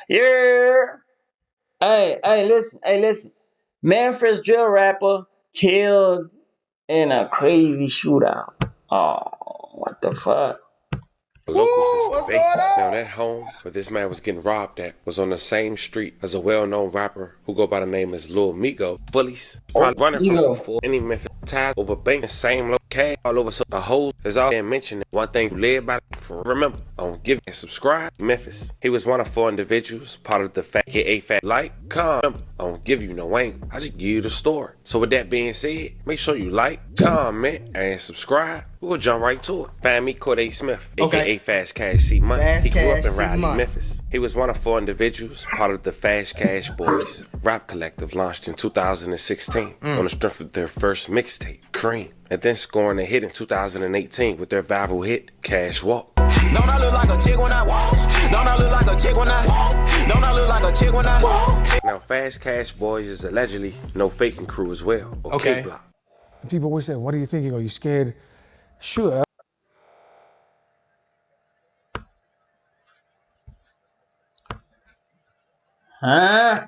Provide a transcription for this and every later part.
Yeah. Hey, listen. Memphis drill rapper killed in a crazy shootout. Oh, what the fuck? Locals is What's debate. going Now on? that home where this man was getting robbed at was on the same street as a well-known rapper who go by the name as Lil Migo. Bullies Oh, probably running you from go. before any Memphis ties over bank the same low cash all over, so the whole is all been mentioned. One thing led by for remember on give and subscribe Memphis. He was one of 4 individuals part of the fat like comment on give you no angle. I just give you the story. So with that being said, make sure you like, comment, and subscribe. We'll jump right to it. Find me Corday Smith, aka Fast Cash C Money. Fast He grew up Cash in C Raleigh, Money. Memphis. He was one of 4 individuals part of the Fast Cash Boys rap collective launched in 2016 on the strength of their first mixtape, Cream, and then scoring a hit in 2018 with their viral hit, Cash Walk. Don't I look like a chick when I walk? Don't I look like a chick when I walk? Don't I look like a chick when I walk? Now, Fast Cash Boys is allegedly No Faking Crew as well, or Okay. K-Block. People always say, what are you thinking? Are you scared? Sure. Huh?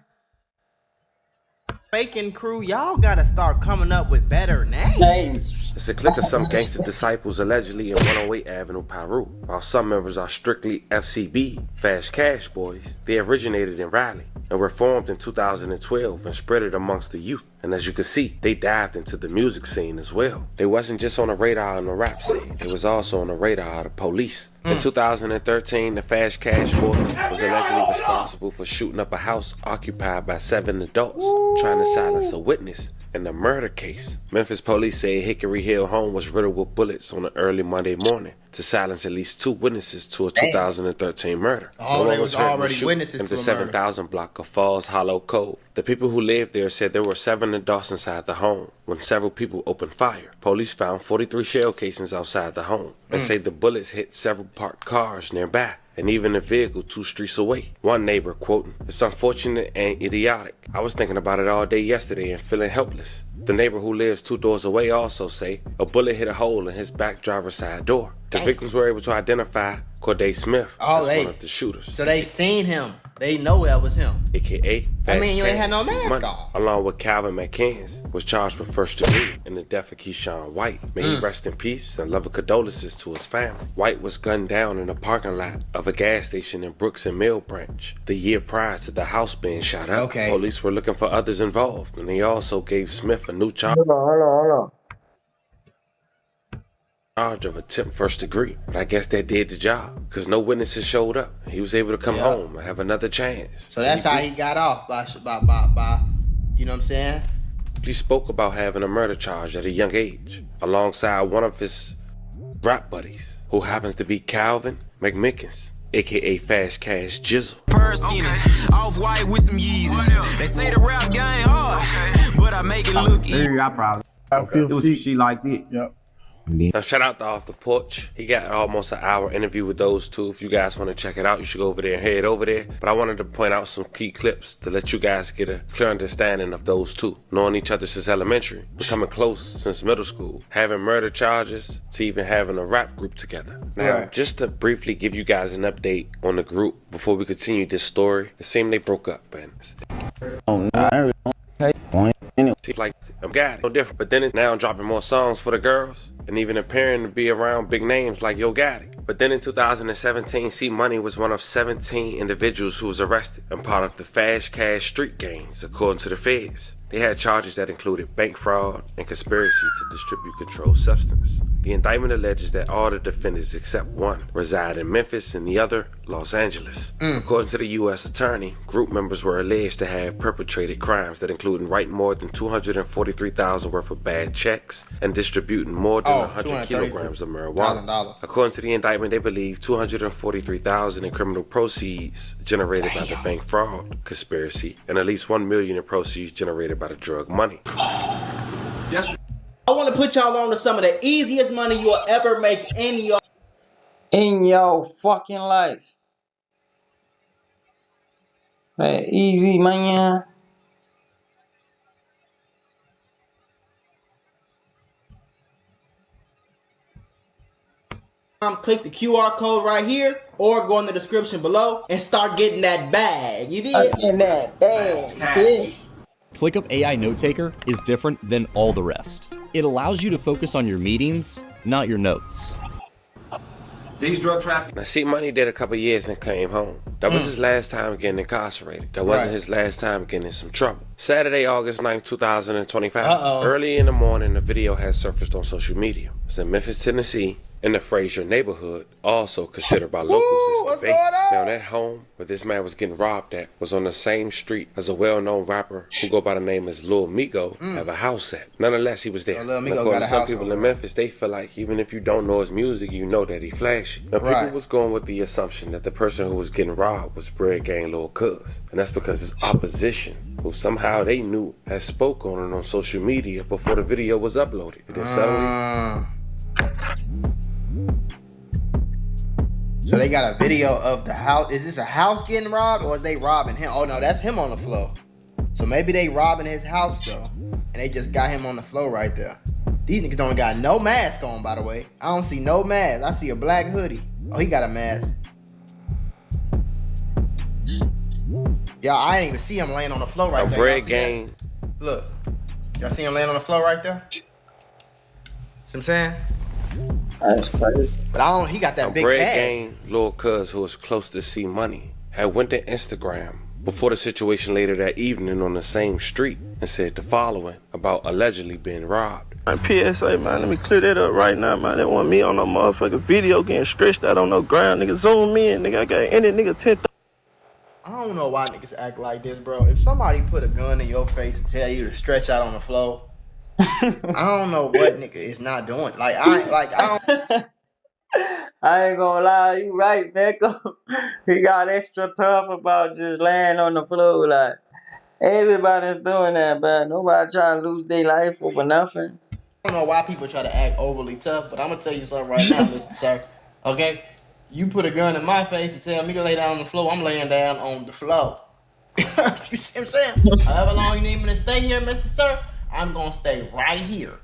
Faking crew, y'all gotta start coming up with better names. Names. It's a clique of some gangster disciples allegedly in 108 Avenue, Peru. While some members are strictly FCB, Fast Cash Boys, they originated in Raleigh and were formed in 2012 and spread it amongst the youth. And as you can see, they dived into the music scene as well. They wasn't just on the radar in the rap scene, they was also on the radar of the police. In 2013, the Fast Cash Boys was allegedly responsible for shooting up a house occupied by 7 adults, trying to silence a witness in the murder case. Memphis police say Hickory Hill home was riddled with bullets on an early Monday morning to silence at least 2 witnesses to a 2013 murder. Oh, No they one was hurt in the already shooting witnesses in to the a murder. 7,000 block of Falls Hollow Code. The people who lived there said there were 7 adults inside the home when several people opened fire. Police found 43 shell casings outside the home and say the bullets hit several parked cars nearby and even a vehicle 2 streets away. One neighbor quoting, "It's unfortunate and idiotic. I was thinking about it all day yesterday and feeling helpless." The neighbor who lives 2 doors away also say a bullet hit a hole in his back driver's side door. The victims were able to identify Corday Smith as one of the shooters. So they seen him. They know that was him. AKA I mean, you ain't had no Fast Cash mask Money, on. along with Calvin McCanns, was charged with first degree in the death of Keyshawn White. May he rest in peace and love and condolences to his family. White was gunned down in the parking lot of a gas station in Brooks and Mill Branch the year prior to the house being shot up. Okay. Police were looking for others involved, and they also gave Smith a new charge Hold of attempt first degree. But I guess that did the job, because no witnesses showed up. He was able to come home and have another chance. So that's how he got off by you know what I'm saying? He spoke about having a murder charge at a young age, alongside one of his rap buddies, who happens to be Calvin McMickens, aka Fast Cash Jizzle. Pearl skinny, off-white with some Yeezys. They say the rap game hard, but I make it look easy. I probably it was some shit like that. Yep. Now shout out to Off the Porch. He got almost an hour interview with those two. If you guys want to check it out, you should go over there and head over there. But I wanted to point out some key clips to let you guys get a clear understanding of those two. Knowing each other since elementary, becoming close since middle school, having murder charges, to even having a rap group together. Now, just to briefly give you guys an update on the group before we continue this story, it seemed they broke up, and seems like I'm got it, no different. But then now dropping more songs for the girls and even appearing to be around big names like Yo Gotti. But then in 2017, C Money was one of 17 individuals who was arrested and part of the Fast Cash street gangs, according to the feds. They had charges that included bank fraud and conspiracy to distribute controlled substance. The indictment alleges that all the defendants except one reside in Memphis and the other Los Angeles. According to the U.S. attorney, group members were alleged to have perpetrated crimes that included writing more than $243,000 worth of bad checks and distributing more than 100 kilograms of marijuana. According to the indictment, they believe $243,000 in criminal proceeds generated by the bank fraud conspiracy and at least $1 million in proceeds generated by the drug money. I want to put y'all on to some of the easiest money you'll ever make in your fucking life. Hey, easy, man. Click the QR code right here or go in the description below and start getting that bag. You did? In that bag. ClickUp AI Note Taker is different than all the rest. It allows you to focus on your meetings, not your notes. These drug traffickers. Now, see, Money did a couple years and came home. That was his last time getting incarcerated. That wasn't his last time getting in some trouble. Saturday, August 9th, 2025. Early in the morning, the video had surfaced on social media. It was in Memphis, Tennessee, in the Forsure neighborhood, also considered by locals as the Bay. Now, that home where this man was getting robbed at was on the same street as a well-known rapper who go by the name as Lil Migo have a house at. Nonetheless, he was there. Lil Migo According got to a some house people in Memphis, they feel like even if you don't know his music, you know that he flashy. Now, people was going with the assumption that the person who was getting robbed was Bread Gang Lil Cuz. And that's because his opposition, who somehow they knew, had spoke on it on social media before the video was uploaded. And then suddenly... So they got a video of the house. Is this a house getting robbed or is they robbing him? Oh no, that's him on the floor. So maybe they robbing his house though. And they just got him on the floor right there. These niggas don't got no mask on, by the way. I don't see no mask. I see a black hoodie. Oh, he got a mask. Y'all, I didn't even see him laying on the floor right there. Bread Gang. Look. Y'all see him laying on the floor right there? See what I'm saying? That's crazy. But he got that big Bread bag. Gang Lil Cuz, who was close to C Money, had went to Instagram before the situation later that evening on the same street and said the following about allegedly being robbed. PSA, man, let me clear that up right now, man. They want me on no motherfucking video getting stretched out on no ground. Nigga, zoom in, nigga. I got any nigga 10,000. I don't know why niggas act like this, bro. If somebody put a gun in your face and tell you to stretch out on the floor, I don't know what nigga is not doing. Like I don't. I ain't gonna lie, you right, Neko. He got extra tough about just laying on the floor. Like, everybody's doing that, but nobody trying to lose their life over nothing. I don't know why people try to act overly tough, but I'm gonna tell you something right now, Mr. Sir. Okay? You put a gun in my face and tell me to lay down on the floor, I'm laying down on the floor. You see what I'm saying? However long you need me to stay here, Mr. Sir, I'm gonna stay right here.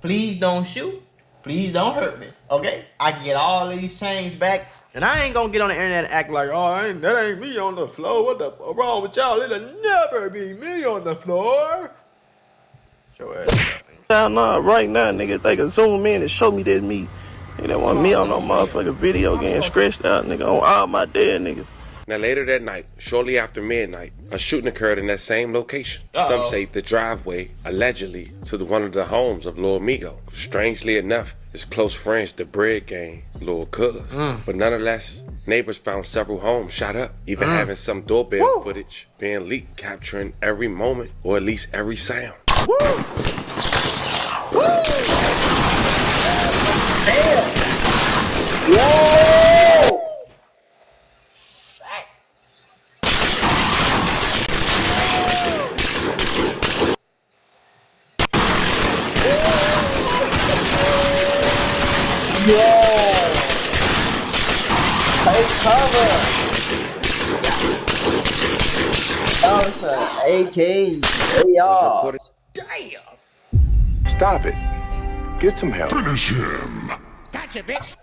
Please don't shoot. Please don't hurt me, okay? I can get all these chains back, and I ain't gonna get on the internet and act like, oh, that ain't me on the floor. What the fuck wrong with y'all? It'll never be me on the floor. Show ass. Nah, right now, nigga, they can zoom in and show me that me. They want me on no motherfucking video getting stretched out, nigga, on all my dead niggas. Now, later that night, shortly after midnight, a shooting occurred in that same location. Some say the driveway, allegedly, to one of the homes of Lil Migo. Strangely enough, his close friends, the Bread Gang, Lil Cuz. But nonetheless, neighbors found several homes shot up, even having some doorbell footage being leaked, capturing every moment, or at least every sound. Whoa! Yeah! Take cover! That was an AK, AR. Damn! Stop it. Get some help. Finish him. Gotcha, bitch.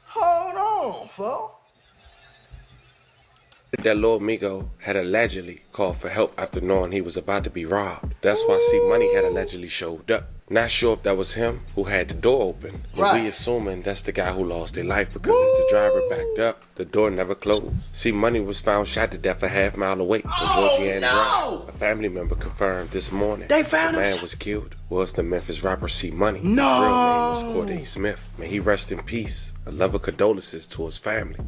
Hold on, folks. That Lil Migo had allegedly called for help after knowing he was about to be robbed. That's why C Money had allegedly showed up. Not sure if that was him who had the door open, but we assuming that's the guy who lost their life because as the driver backed up, the door never closed. C Money was found shot to death a half-mile away on Georgiana Drive. A family member confirmed this morning They found the him. man was killed was the Memphis rapper C Money. No. His real name was Corday Smith. May he rest in peace. A love of condolences to his family.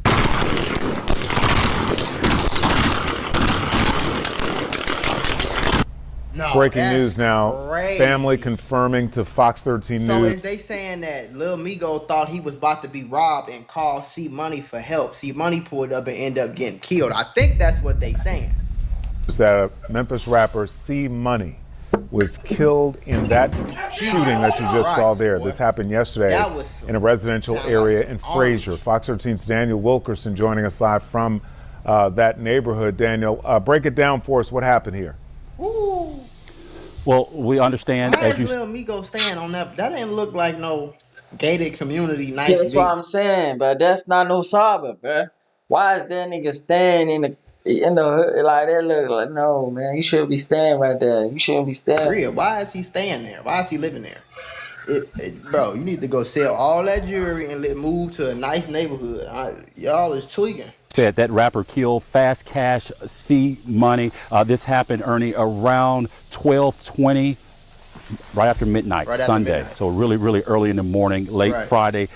No, Breaking that's news now. crazy. Family confirming to Fox 13 So News. is they saying that Lil Migo thought he was about to be robbed and called C Money for help? C Money pulled up and ended up getting killed. I think that's what they saying. That Memphis rapper C Money was killed in that shooting that you just saw there. This happened yesterday in a residential area in Forsure. Fox 13's Daniel Wilkerson joining us live from that neighborhood. Daniel, break it down for us. What happened here? Ooh. Well, we understand Why as is you Lil Migo stand on that? That didn't look like no gated community, nice. That's what I'm saying, but that's not no solver, bro. Why is that nigga staying in the hood like that? Look like no, man. You shouldn't be staying right there. You shouldn't be staying. Real. Why is he staying there? Why is he living there? Bro, you need to go sell all that jewelry and move to a nice neighborhood. Y'all is tweaking. Said that rapper killed Fast Cash C Money. This happened, Ernie, around 12:20. Right after midnight, Sunday. So really, really early in the morning, late Friday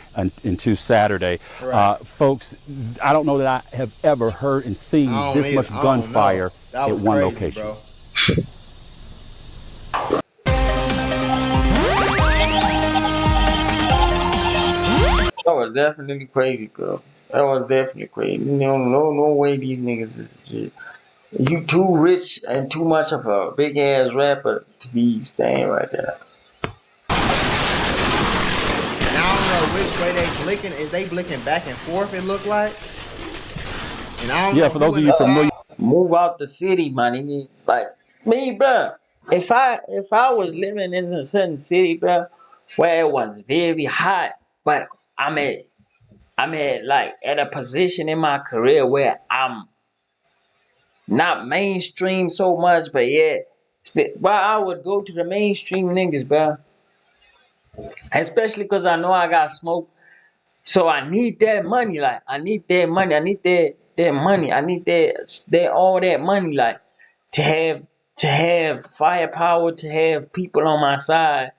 into Saturday. Folks, I don't know that I have ever heard and seen this much gunfire at one location. Bro. That was definitely crazy, bro. That was definitely crazy. No way these niggas is shit. You too rich and too much of a big ass rapper to be staying right there. And I don't know which way they blinking. Is they blinking back and forth? It look like. And I don't know for those of you familiar, move out the city, man. Like me, bro. If I was living in a certain city, bro, where it was very hot, but I'm at like at a position in my career where I'm not mainstream so much, but yeah, but I would go to the mainstream niggas, bro. Especially because I know I got smoke, so I need that money. Like I need that money. I need that money. I need that all that money. Like to have firepower, to have people on my side.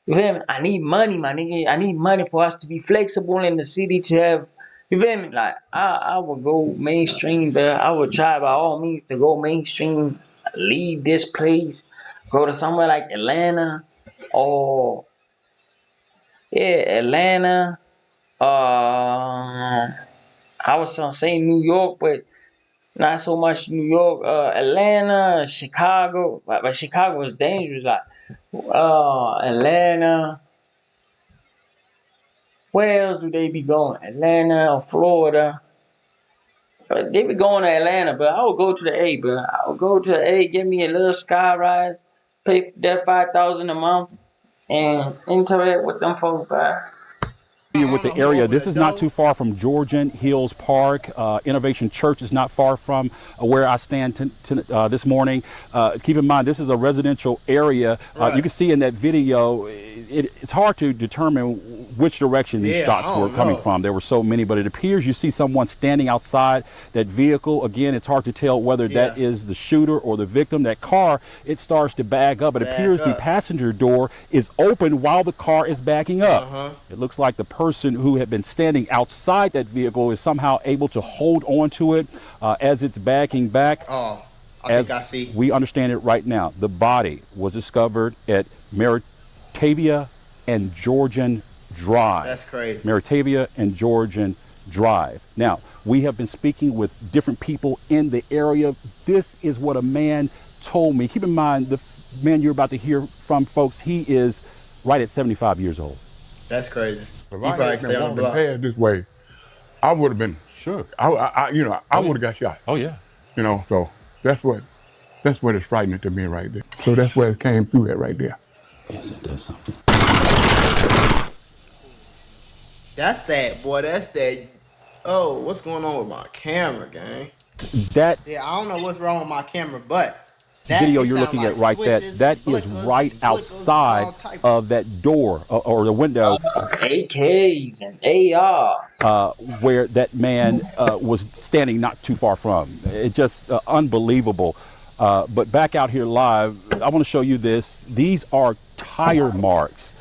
You feel me? I need money, my nigga. I need money for us to be flexible in the city to have. You feel me? Like I would go mainstream, but I would try by all means to go mainstream, leave this place, go to somewhere like Atlanta, or Atlanta. I was gonna say New York, but not so much New York. Atlanta, Chicago, but Chicago is dangerous. Like Atlanta. Where else do they be going? Atlanta or Florida? But they be going to Atlanta, but I would go to the A, bro. I would go to the A, give me a little sky rise, pay that $5,000 a month, and interact with them folks, bro. With the area, this is not too far from Georgian Hills Park. Innovation Church is not far from where I stand this morning. Keep in mind, this is a residential area. You can see in that video, it's hard to determine which direction these shots were coming from. There were so many, but it appears you see someone standing outside that vehicle. Again, it's hard to tell whether that is the shooter or the victim. That car, it starts to bag up. It appears the passenger door is open while the car is backing up. It looks like the person who had been standing outside that vehicle is somehow able to hold on to it as it's backing back. I think I see. We understand it right now. The body was discovered at Meritavia and Georgian Drive. That's crazy. Meritavia and Georgian Drive. Now, we have been speaking with different people in the area. This is what a man told me. Keep in mind, the man you're about to hear from, folks, he is right at 75 years old. That's crazy. If I had been walking past this way, I would have been shook. I would have got shot. Oh yeah. So that's what is frightening to me right there. So that's where it came through at right there. Yes, it does something. That's that, boy. That's that. Oh, what's going on with my camera, gang? I don't know what's wrong with my camera, but video you're looking at right there, that is right outside of that door or the window. AKs and AR. Where that man was standing not too far from. It's just unbelievable. But back out here live, I want to show you this. These are tire marks.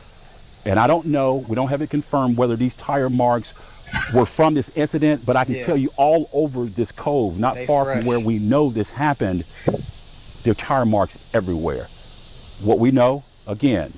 And I don't know, we don't have it confirmed whether these tire marks were from this incident, but I can tell you all over this cove, not far from where we know this happened, there are tire marks everywhere. What we know, again,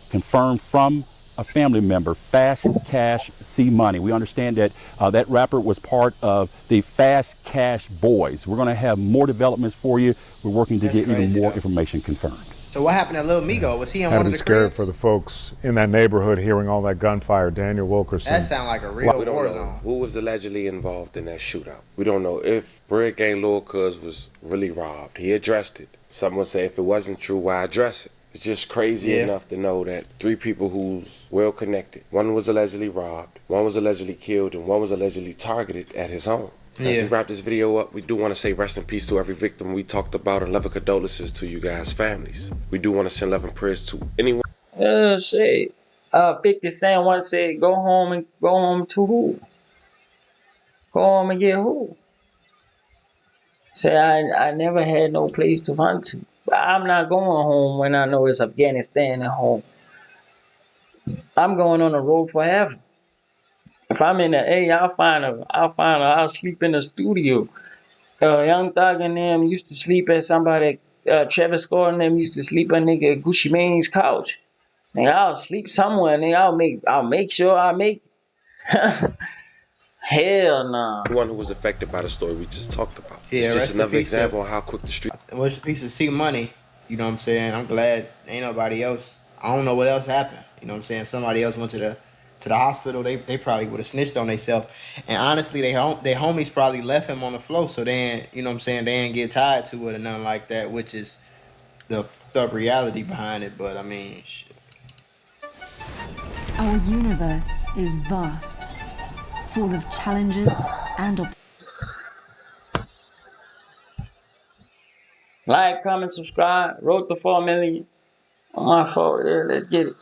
confirmed from a family member, Fast Cash C Money. We understand that that rapper was part of the Fast Cash Boys. We're going to have more developments for you. We're working to get even more information confirmed. So what happened to Lil Migo? Was he in Had one to of be the scared cribs? for the folks in that neighborhood hearing all that gunfire. Daniel Wilkerson. That sound like a real We don't war know zone. who was allegedly involved in that shootout. We don't know if Bread Gang Lil Cuz was really robbed. He addressed it. Someone said if it wasn't true, why address it? It's just crazy enough to know that 3 people who's well connected. One was allegedly robbed, one was allegedly killed, and one was allegedly targeted at his home. As we wrap this video up, we do want to say rest in peace to every victim we talked about and love and condolences to you guys' families. We do want to send love and prayers to anyone. Shit. 50 Cent once said, go home to who? Go home and get who? Say, I never had no place to run to. I'm not going home when I know it's Afghanistan at home. I'm going on the road forever. If I'm in the A, I'll sleep in the studio. Young Thug and them used to sleep at somebody, Travis Scott and them used to sleep at nigga Gucci Mane's couch. Nigga, I'll sleep somewhere, nigga. I'll make sure I make Hell nah. One who was affected by the story we just talked about. Yeah, it's just another example of how quick the street. Rest in peace of C Money. You know what I'm saying? I'm glad ain't nobody else. I don't know what else happened. You know what I'm saying? If somebody else went to the hospital, they probably would have snitched on themselves. And honestly, they homies probably left him on the floor, so they ain't, you know what I'm saying, they ain't get tied to it or nothing like that, which is the reality behind it. But I mean, shit. Our universe is vast, full of challenges and Like, comment, subscribe. Road to 4 million. On my fault. Yeah, let's get it.